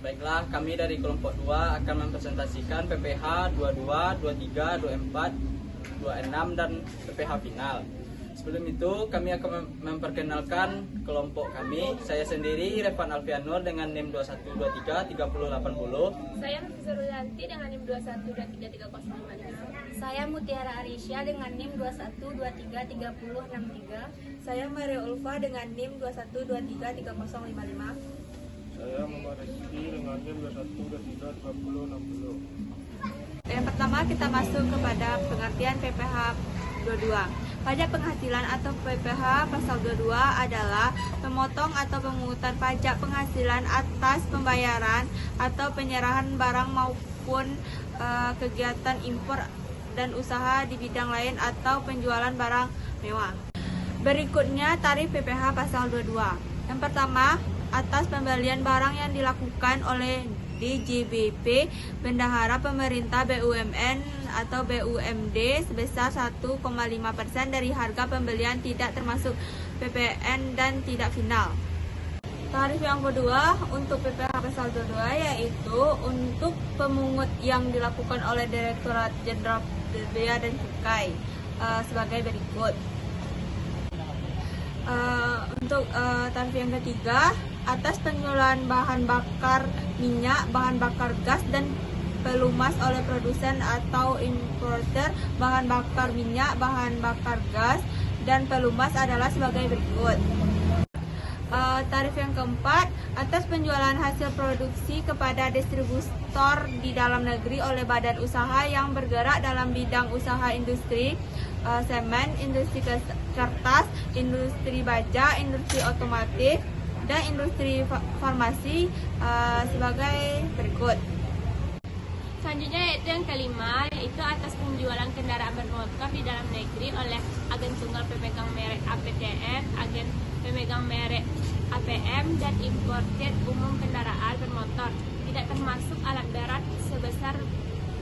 Baiklah, kami dari kelompok 2 akan mempresentasikan PPH 22, 23, 24, 26 dan PPH final. Sebelum itu, kami akan memperkenalkan kelompok kami. Saya sendiri, Revan Alfianur dengan NIM 2123 3080. Saya Nafisa Rulanti dengan NIM 21233056. Saya Mutiara Arisya dengan NIM 21233063. Saya Maria Ulfa dengan NIM 21233055. Saya Muhammad Rizky dengan NIM 21233060. Yang pertama kita masuk kepada pengertian PPH 22. Pajak penghasilan atau PPH pasal 22 adalah pemotong atau pemungutan pajak penghasilan atas pembayaran atau penyerahan barang maupun kegiatan impor dan usaha di bidang lain atau penjualan barang mewah. Berikutnya tarif PPH pasal 22. Yang pertama, atas pembelian barang yang dilakukan oleh DJBP, Bendahara Pemerintah BUMN atau BUMD sebesar 1,5% dari harga pembelian tidak termasuk PPN dan tidak final. Tarif yang kedua untuk PPH pasal 22 yaitu untuk pemungut yang dilakukan oleh Direktorat Jenderal Bea dan Cukai sebagai berikut. Untuk tarif yang ketiga, atas penjualan bahan bakar minyak, bahan bakar gas, dan pelumas oleh produsen atau importer bahan bakar minyak, bahan bakar gas, dan pelumas adalah sebagai berikut. Tarif yang keempat, atas penjualan hasil produksi kepada distributor di dalam negeri oleh badan usaha yang bergerak dalam bidang usaha industri semen, industri kertas, industri baja, industri otomotif, dan industri farmasi sebagai berikut. Selanjutnya yaitu yang kelima, yaitu atas penjualan kendaraan bermotor di dalam negeri oleh agen tunggal pemegang merek APTN, agen pemegang merek APM, dan importir umum kendaraan bermotor tidak termasuk alat berat sebesar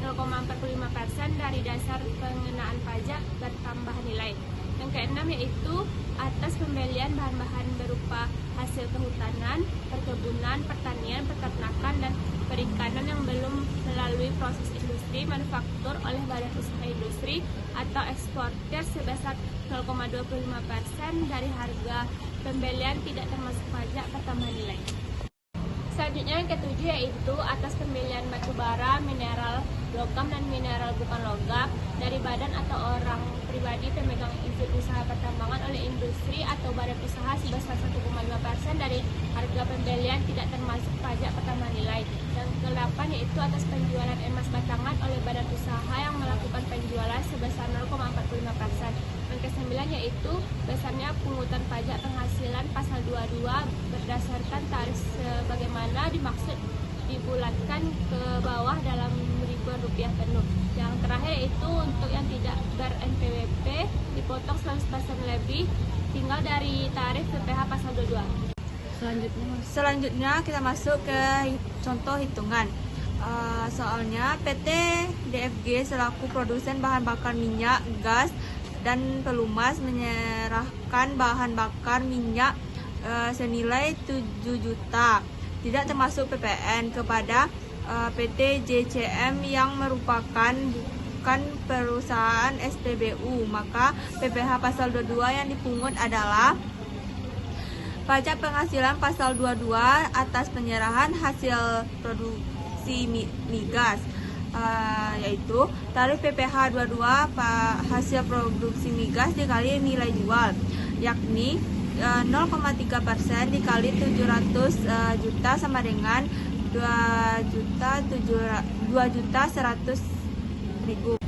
0,45% dari dasar pengenaan pajak bertambahan nilai. Yang keenam yaitu atas pembelian bahan-bahan berupa hasil kehutanan, perkebunan, pertanian, peternakan, dan perikanan yang belum melalui proses industri manufaktur oleh badan usaha industri atau eksportir sebesar 0,25% dari harga pembelian tidak termasuk pajak pertambahan nilai. Selanjutnya yang ketujuh yaitu atas pembelian batu bara, mineral logam, dan mineral bukan logam dari badan atau orang pribadi pemegang izin usaha pertambangan oleh industri atau badan usaha sebesar 1,5% dari harga pembelian tidak termasuk pajak pertambahan nilai. Yang ke-8 yaitu atas penjualan emas batangan oleh badan usaha yang melakukan penjualan sebesar 0,45%. Yang ke-9 yaitu besarnya pungutan pajak penghasilan pasal 22 berdasarkan tarif sebagaimana dimaksud dibulatkan ke bawah dalam ribuan rupiah penuh. Yang terakhir itu untuk yang tidak ber-NPWP dipotong 100% lebih tinggal dari tarif PPH pasal 22. Selanjutnya kita masuk ke contoh hitungan. Soalnya PT DFG selaku produsen bahan bakar minyak, gas, dan pelumas menyerahkan bahan bakar minyak senilai 7 juta tidak termasuk PPN kepada PT JCM yang merupakan bukan perusahaan SPBU, maka PPH pasal 22 yang dipungut adalah pajak penghasilan pasal 22 atas penyerahan hasil produksi migas, yaitu tarif PPH 22 hasil produksi migas dikali nilai jual, yakni 0,3% dikali 700 juta sama dengan 2.100.000.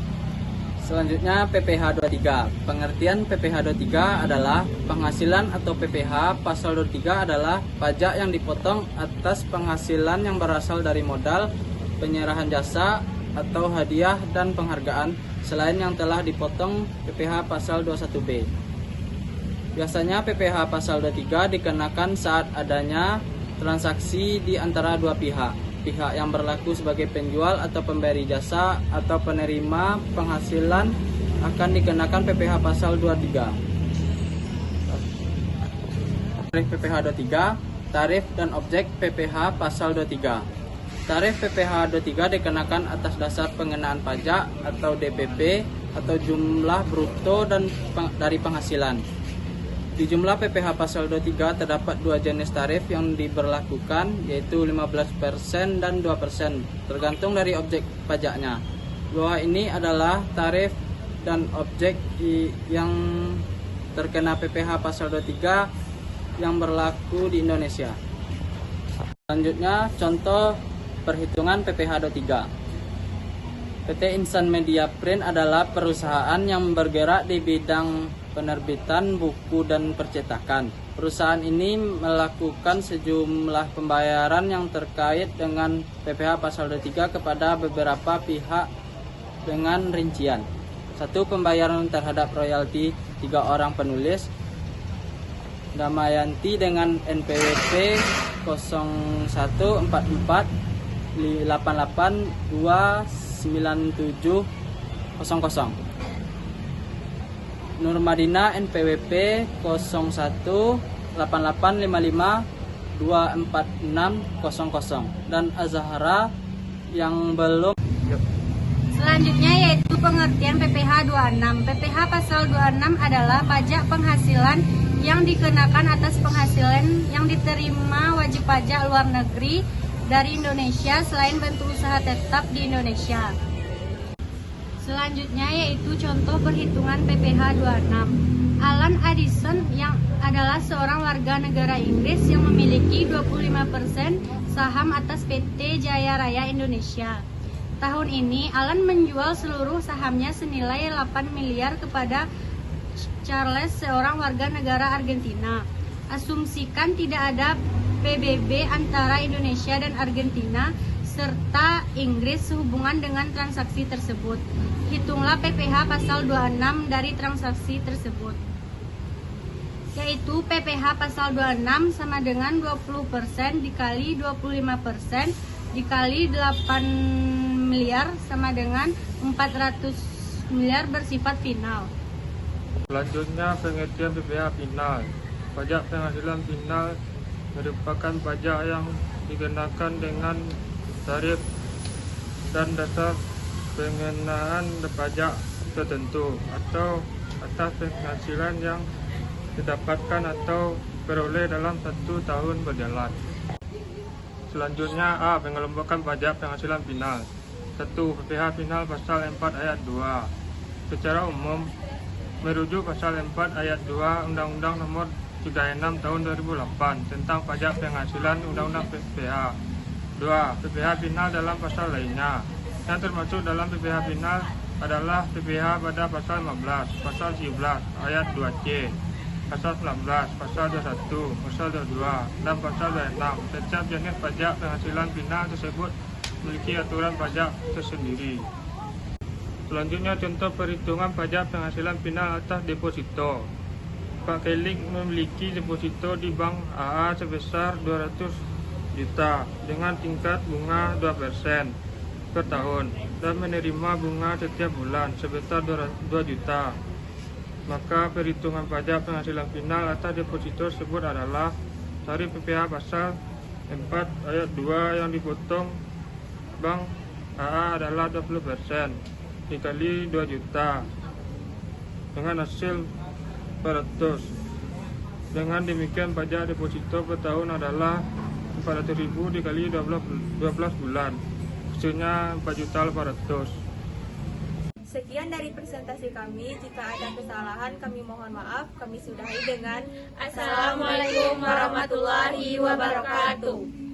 Selanjutnya PPH 23. Pengertian PPH 23 adalah penghasilan atau PPH pasal 23 adalah pajak yang dipotong atas penghasilan yang berasal dari modal, penyerahan jasa, atau hadiah dan penghargaan selain yang telah dipotong PPH pasal 21B. Biasanya PPH pasal 23 dikenakan saat adanya transaksi di antara dua pihak yang berlaku sebagai penjual atau pemberi jasa atau penerima penghasilan akan dikenakan PPH pasal 23. Tarif PPH 23, tarif dan objek PPH pasal 23. Tarif PPh 23 dikenakan atas dasar pengenaan pajak atau DPP atau jumlah bruto dan dari penghasilan. Di jumlah PPh pasal 23 terdapat dua jenis tarif yang diberlakukan, yaitu 15% dan 2%, tergantung dari objek pajaknya. Dua ini adalah tarif dan objek yang terkena PPh pasal 23 yang berlaku di Indonesia. Selanjutnya, contoh perhitungan PPh 23. PT Insan Media Print adalah perusahaan yang bergerak di bidang penerbitan buku dan percetakan. Perusahaan ini melakukan sejumlah pembayaran yang terkait dengan PPh pasal 23 kepada beberapa pihak dengan rincian. 1. Pembayaran terhadap royalti 3 orang penulis. Damayanti dengan NPWP 0144 882970. Nurmadina NPWP 0188552460 dan Azahara yang belum. Selanjutnya yaitu pengertian PPh 26. PPh pasal 26 adalah pajak penghasilan yang dikenakan atas penghasilan yang diterima wajib pajak luar negeri dari Indonesia selain bentuk usaha tetap di Indonesia. Selanjutnya yaitu contoh perhitungan PPh 26. Alan Addison yang adalah seorang warga negara Inggris yang memiliki 25% saham atas PT Jaya Raya Indonesia. Tahun ini Alan menjual seluruh sahamnya senilai 8 miliar kepada Charles, seorang warga negara Argentina. Asumsikan tidak ada PBB antara Indonesia dan Argentina serta Inggris sehubungan dengan transaksi tersebut. Hitunglah PPh pasal 26 dari transaksi tersebut. Yaitu PPh pasal 26 sama dengan 20% dikali 25% dikali 8 miliar sama dengan 400 miliar bersifat final. Selanjutnya pengertian PPh final. Pajak penghasilan final merupakan pajak yang dikenakan dengan tarif dan dasar pengenaan pajak tertentu atau atas penghasilan yang didapatkan atau peroleh dalam 1 tahun berjalan. Selanjutnya A. Pengelompokan pajak penghasilan final. 1. PPh final pasal 4 ayat 2. Secara umum merujuk pasal 4 ayat 2 Undang-Undang Nomor 36 Tahun 2008 tentang pajak penghasilan Undang-Undang PPh. 2. PPh final dalam pasal lainnya. Yang termasuk dalam PPh final adalah PPh pada pasal 15, pasal 17 ayat 2C, pasal 19, pasal 21, pasal 22, dan pasal 26. Setiap jenis pajak penghasilan final tersebut memiliki aturan pajak tersendiri. Selanjutnya contoh perhitungan pajak penghasilan final atas deposito. Pak Kelik memiliki deposito di Bank AA sebesar 200 juta dengan tingkat bunga 2% per tahun dan menerima bunga setiap bulan sebesar 2 juta. Maka perhitungan pajak penghasilan final atas deposito tersebut adalah tarif PPh pasal 4 ayat 2 yang dipotong Bank AA adalah 20% dikali 2 juta dengan hasil 400. Dengan demikian pajak deposito per tahun adalah 400.000 dikali 12 bulan, hasilnya 4.800.000. Sekian dari presentasi kami. Jika ada kesalahan kami mohon maaf. Kami sudahi dengan Assalamualaikum warahmatullahi wabarakatuh.